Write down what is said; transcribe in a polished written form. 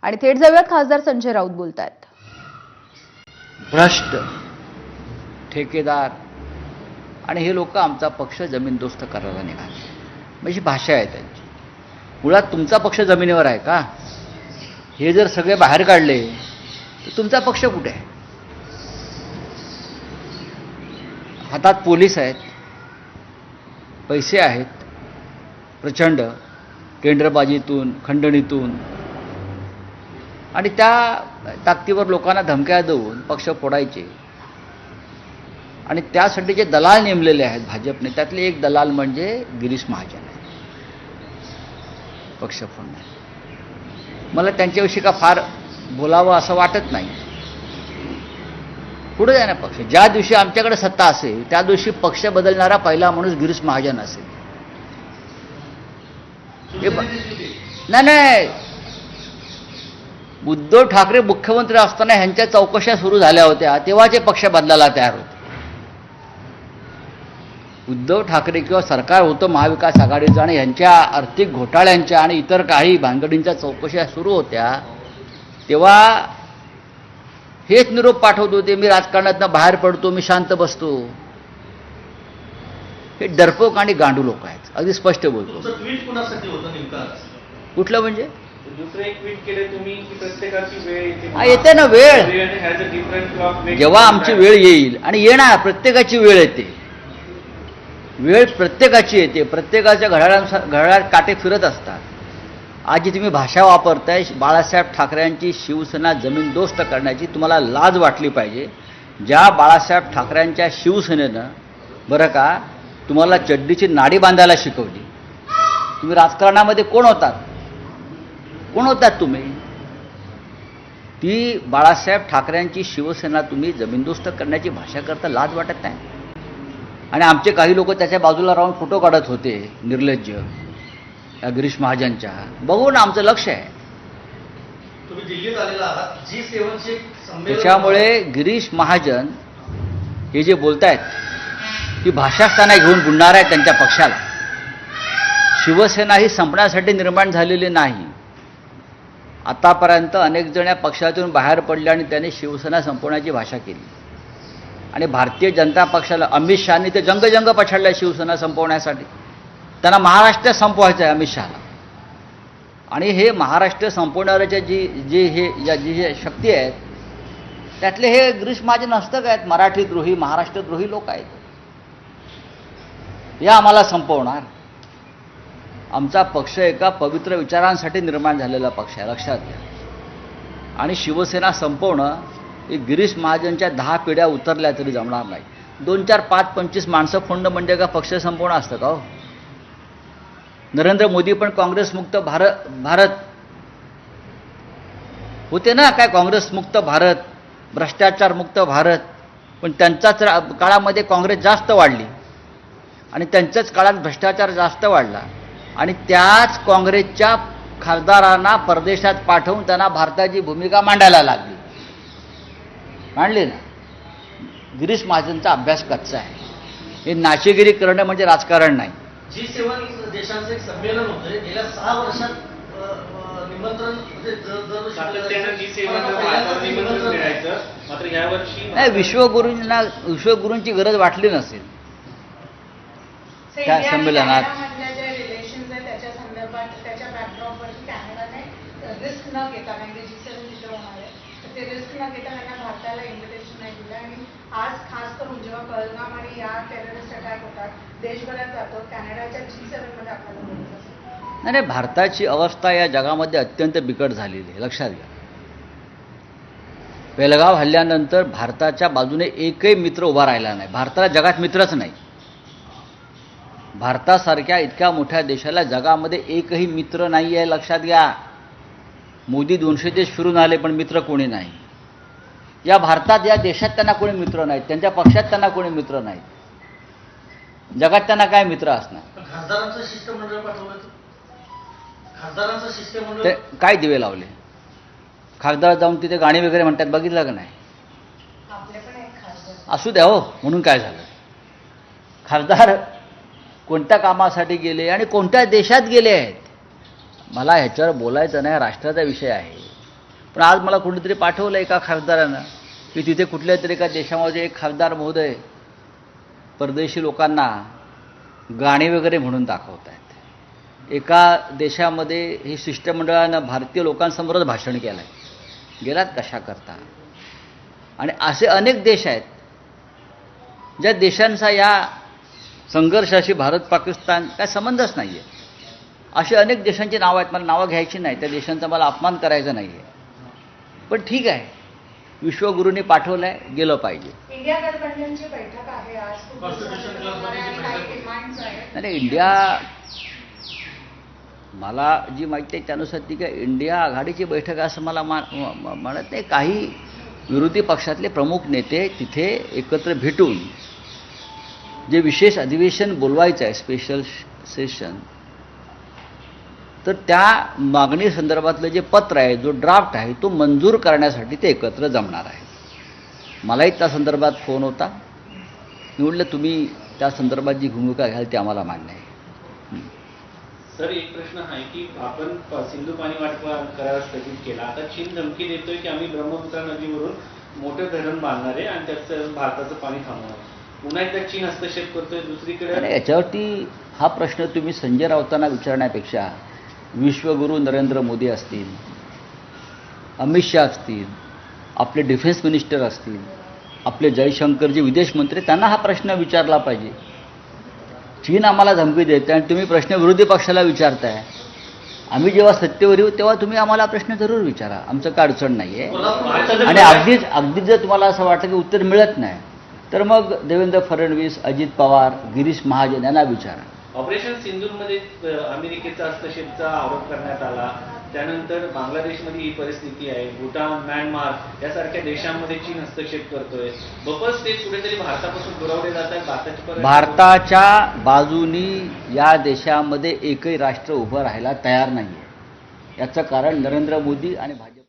आणि थेट जाऊयात खासदार संजय राऊत बोलतायत. भ्रष्ट ठेकेदार आणि हे लोक आमचा पक्ष जमीनदोस्त करायला निघाले, म्हणजे भाषा आहे त्यांची. मुळात तुमचा पक्ष जमिनीवर आहे का? हे जर सगळे बाहेर काढले तर तुमचा पक्ष कुठे आहे? हातात पोलीस आहेत, पैसे आहेत प्रचंड, टेंडरबाजीतून खंडणीतून, आणि त्या ताकदीवर लोकांना धमक्या देऊन पक्ष फोडायचे. आणि त्यासाठी जे दलाल नेमलेले आहेत भाजपने, त्यातले एक दलाल म्हणजे गिरीश महाजन आहे पक्ष फोडण्यात. मला त्यांच्याविषयी का फार बोलावं असं वाटत नाही. पुढे जाणार पक्ष. ज्या दिवशी आमच्याकडे सत्ता असेल त्या दिवशी पक्ष बदलणारा पहिला माणूस गिरीश महाजन असेल. नाही, उद्धव ठाकरे मुख्यमंत्री असताना ह्यांच्या चौकशा सुरू झाल्या होत्या, तेव्हाचे पक्ष बदलायला तयार होते. उद्धव ठाकरे किंवा सरकार होतं महाविकास आघाडीचं आणि ह्यांच्या आर्थिक घोटाळ्यांच्या आणि इतर काही भानगडींच्या चौकशा सुरू होत्या, तेव्हा हेच निरोप पाठवत होते, मी राजकारणातनं बाहेर पडतो, मी शांत बसतो. हे डरपोक आणि गांडू लोक आहेत, अगदी स्पष्ट बोलतो. ट्विट कुणासाठी होतं नेमकं? कुठलं म्हणजे? दुसरं एक ट्विट केले तुम्ही की प्रत्येकाची वेळ येते. येते ना वेळ. जेव्हा आमची वेळ येईल, आणि येणार, प्रत्येकाची वेळ येते, वेळ प्रत्येकाची येते, प्रत्येकाच्या घड्याळात काटे फिरत असतात. आज जी तुम्ही भाषा वापरताय बाळासाहेब ठाकरेंची शिवसेना जमीनदोस्त करण्याची, तुम्हाला लाज वाटली पाहिजे. ज्या बाळासाहेब ठाकरेंच्या शिवसेनेनं बरं का तुम्हाला चड्डीची नाडी बांधायला शिकवली, तुम्ही राजकारणामध्ये कोण होतात? कोण होतात तुम्ही? ती बाळासाहेब ठाकरेंची शिवसेना तुम्ही जमीनदोस्त करण्याची भाषा करता, लाज वाटत नाही? आणि आमचे काही लोक त्याच्या बाजूला राहून फोटो काढत होते निर्लज्ज या गिरीश महाजनच्या. बघून आमचं लक्ष आहे. तुम्ही दिल्लीत आलेला आहात, G7 चे संमेलन. त्याच्यामुळे गिरीश महाजन हे जे बोलतायत ती भाषास्थाना घेऊन बुडणार आहे त्यांच्या पक्षाला. शिवसेना ही संपण्यासाठी निर्माण झालेली नाही. आतापर्यंत अनेक जण या पक्षातून बाहेर पडले आणि त्यांनी शिवसेना संपवण्याची भाषा केली. आणि भारतीय जनता पक्षाला अमित शहानी ते जंग पछाडला शिवसेना संपवण्यासाठी. त्यांना महाराष्ट्र संपवायचं आहे अमित शहाला. आणि हे महाराष्ट्र संपवणाऱ्याच्या जी शक्ती आहेत त्यातले हे गिरीश महाजन हस्तक आहेत, मराठीद्रोही महाराष्ट्रद्रोही लोक आहेत. हे आम्हाला संपवणार. आमचा पक्ष एका पवित्र विचारांसाठी निर्माण झालेला पक्ष आहे, लक्षात घ्या. आणि शिवसेना संपवणं हे गिरीश महाजनच्या 10 पिढ्या उतरल्या तरी जमणार नाही. 2, 4, 5, 25 माणसं फोडणं म्हणजे का पक्ष संपवणं असतं का हो? नरेंद्र मोदी पण काँग्रेसमुक्त भारत होते ना, काय काँग्रेसमुक्त भारत, भ्रष्टाचारमुक्त भारत. पण त्यांच्याच काळामध्ये काँग्रेस जास्त वाढली आणि त्यांच्याच काळात भ्रष्टाचार जास्त वाढला. आणि त्याच काँग्रेसच्या खासदारांना परदेशात पाठवून त्यांना भारताची भूमिका मांडायला लागली. मांडली ना. गिरीश महाजनचा अभ्यास कच्चा आहे. हे नाचेगिरी करणं म्हणजे राजकारण नाही. G7 देशांचं एक संमेलन होतं, गेल्या 6 वर्षात निमंत्रण मात्र यावर्षी नाही. विश्वगुरूंची गरज वाटली नसेल त्या संमेलनात. आज खास करून जेव्हा पहलगाम आणि या टेररिस्ट अटॅक होतात, देशभरात जातो, कॅनडाच्या G7 मध्ये आपल्याला बोलत. नाही, भारताची अवस्था या जगामध्ये अत्यंत बिकट झालेली आहे, लक्षात घ्या. पेहलगाव हल्ल्यानंतर भारताच्या बाजूने एकही मित्र उभा राहिला नाही. भारताला जगात मित्रच नाही. भारतासारख्या इतक्या मोठ्या देशाला जगामध्ये एकही मित्र नाही आहे, लक्षात घ्या. मोदी 200 देश फिरून आले पण मित्र कोणी नाही. या भारतात, या देशात त्यांना कोणी मित्र नाहीत, त्यांच्या पक्षात त्यांना कोणी मित्र नाहीत. जगात त्यांना काय मित्र असणार? खासदारांचं शिष्टमंडळ पाठवलं, खासदारांचं शिष्टमंडळ ते काय दिवे लावले? खासदार जाऊन तिथे गाणी वगैरे म्हणतात, बघितलं का नाही? असू द्या हो, म्हणून काय झालं? खासदार कोणत्या कामासाठी गेले आणि कोणत्या देशात गेले आहेत? मला ह्याच्यावर बोलायचं नाही, राष्ट्राचा विषय आहे. पण आज मला कुठेतरी पाठवलं एका खासदारानं की तिथे कुठल्या तरी एका देशामध्ये एक खासदार महोदय परदेशी लोकांना गाणी वगैरे म्हणून दाखवत आहेत. एका देशामध्ये हे शिष्टमंडळानं भारतीय लोकांसमोरच भाषण केलं आहे. गेलात कशा करता? आणि असे अनेक देश आहेत ज्या देशांचा या संघर्षाशी भारत पाकिस्तान काय संबंधच नाही आहे. असे अनेक देशांची नावं आहेत, मला नावं घ्यायची नाही, त्या देशांचा मला अपमान करायचा नाही आहे. पण ठीक आहे, विश्वगुरूंनी पाठवलं आहे, गेलं पाहिजे. इंडिया गठबंधनची बैठक आहे आज. Constitution Club मध्ये जी बैठक होती. डिमांड्स आहेत. नाही, इंडिया मला जी माहिती आहे त्यानुसार ती काय इंडिया आघाडीची बैठक असं मला म्हणत नाही. काही विरोधी पक्षातले प्रमुख नेते तिथे एकत्र भेटून जे विशेष अधिवेशन बोलवायचं आहे, स्पेशल सेशन, तर त्या मागणी संदर्भातलं जे पत्र आहे, जो ड्राफ्ट आहे, तो मंजूर करण्यासाठी ते एकत्र जमणार आहे. मलाही त्या संदर्भात फोन होता. मी म्हटलं तुम्ही त्या संदर्भात जी भूमिका घ्याल ती आम्हाला मान्य आहे. सर, एक प्रश्न आहे की आपण सिंधू पाणी वाटप करार स्थगित केला. आता चीन धमकी देतोय की आम्ही ब्रह्मपुत्रा नदीवरून मोठं धरण बांधणार आहे आणि त्याचं भारताचं पाणी थांबवणार. पुन्हा एकदा चीन हस्तक्षेप करतोय. दुसरीकडे आणि याच्यावरती हा प्रश्न तुम्ही संजय राऊतांना विचारण्यापेक्षा विश्वगुरू नरेंद्र मोदी असतील, अमित शहा असतील, आपले डिफेन्स मिनिस्टर असतील, आपले जयशंकरजी विदेश मंत्री, त्यांना हा प्रश्न विचारला पाहिजे. चीन आम्हाला धमकी देते आणि तुम्ही प्रश्न विरोधी पक्षाला विचारताय. आम्ही जेव्हा सत्तेवर येऊ तेव्हा तुम्ही आम्हाला प्रश्न जरूर विचारा, आमचं काय अडचण नाही आहे. आणि अगदीच जर तुम्हाला असं वाटतं की उत्तर मिळत नाही तर मग देवेंद्र फडणवीस, अजित पवार, गिरीश महाजन यांना विचारा. ऑपरेशन सिंधूरमध्ये अमेरिकेचा हस्तक्षेपचा आरोप करण्यात आला. त्यानंतर बांगलादेशमध्ये ही परिस्थिती आहे. भूटान, म्यानमार यासारख्या देशांमध्ये चीन हस्तक्षेप करतोय. बफर स्टेट कुठेतरी भारतापासून दुरावले जात आहेत. भारताच्या बाजूनी या देशामध्ये एकही राष्ट्र उभं राहायला तयार नाही आहे. याचं कारण नरेंद्र मोदी आणि भाजप.